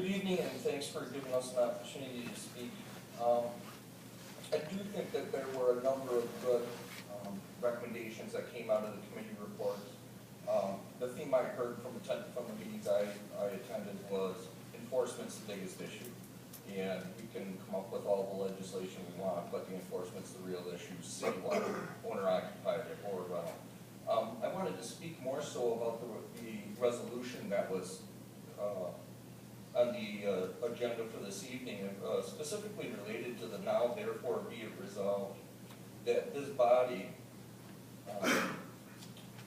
Good evening, and thanks for giving us an opportunity to speak. I do think that there were a number of good recommendations that came out of the committee reports. The theme I heard from the meetings I attended was enforcement's the biggest issue. And we can come up with all the legislation we want, but the enforcement's the real issue, citywide, owner-occupied or rental. I wanted to speak more so about the resolution that was on the agenda for this evening, specifically related to the now therefore be it resolved that this body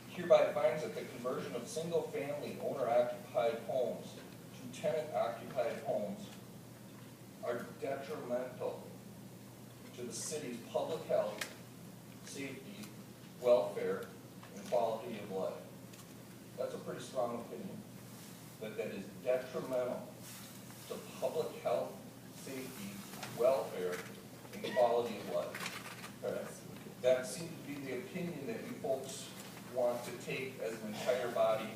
hereby finds that the conversion of single-family owner-occupied homes to tenant-occupied homes are detrimental to the city's public health, safety, welfare, and quality of life. That's a pretty strong opinion, that is detrimental to public health, safety, welfare, and quality of life. Okay? That seems to be the opinion that you folks want to take as an entire body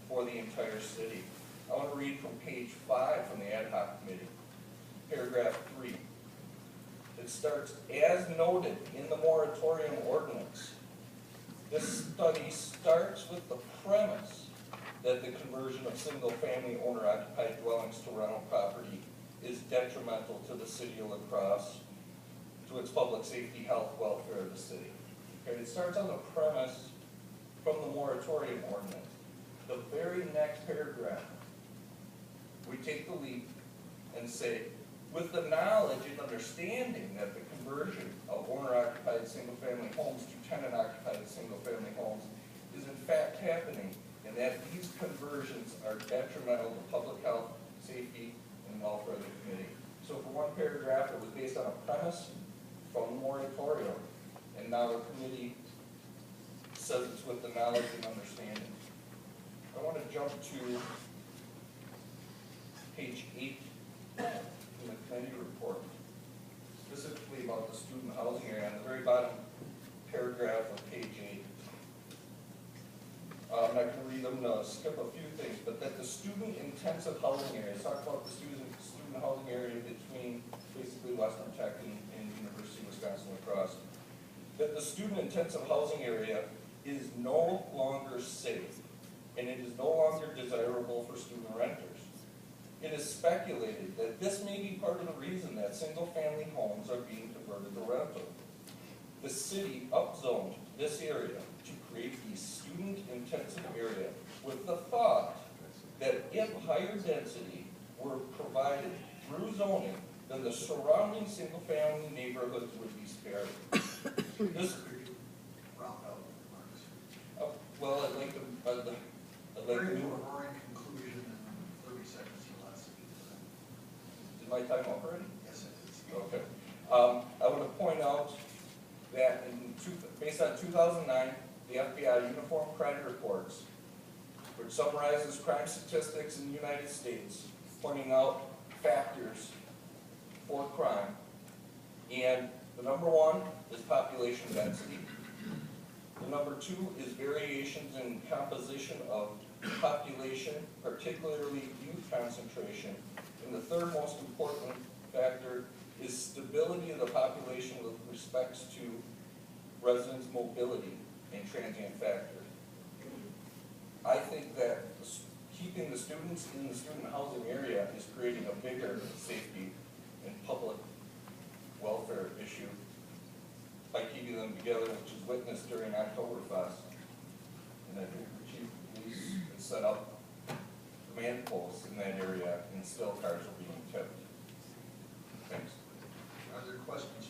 for the entire city. I want to read from page 5 from the ad hoc committee. Paragraph 3. It starts, as noted in the moratorium ordinance. This study starts with the premise that the conversion of single-family owner-occupied dwellings to rental property is detrimental to the city of La Crosse, to its public safety, health, welfare of the city. Okay, it starts on the premise from the moratorium ordinance. The very next paragraph, we take the leap and say, with the knowledge and understanding that the conversion of owner-occupied single-family homes to tenant-occupied single-family homes is in fact happening, and that these conversions are detrimental to public health, safety, and welfare of the community. So for one paragraph, it was based on a premise from the moratorium, and now the committee says it's with the knowledge and understanding. I want to jump to page 8 in the committee report, specifically about the student housing area, on the very bottom paragraph of page 8. I'm not going to read them, skip a few things, but that the student-intensive housing area, talk about the student housing area between basically Western Tech and University of Wisconsin La Crosse, that the student-intensive housing area is no longer safe, and it is no longer desirable for student renters. It is speculated that this may be part of the reason that single-family homes are being converted to rental. The city upzoned this area to create a student-intensive area with the thought that if higher density were provided through zoning, then the surrounding single-family neighborhoods would be spared. This, well, I'd like to. Very boring conclusion in 30 seconds or less. Is my time up already? Yes, it is. Okay. I want to point out that based on 2009, the FBI Uniform Crime Reports, which summarizes crime statistics in the United States, pointing out factors for crime, and the number 1 is population density. The number 2 is variations in composition of population, particularly youth concentration. And the third most important factor is stability of the population with respect to residents' mobility and transient factors. I think that keeping the students in the student housing area is creating a bigger safety and public welfare issue by keeping them together, which is witnessed during Oktoberfest. And I think the chief of police has set up command posts in that area, and still cars are being tipped. Thanks. Are there questions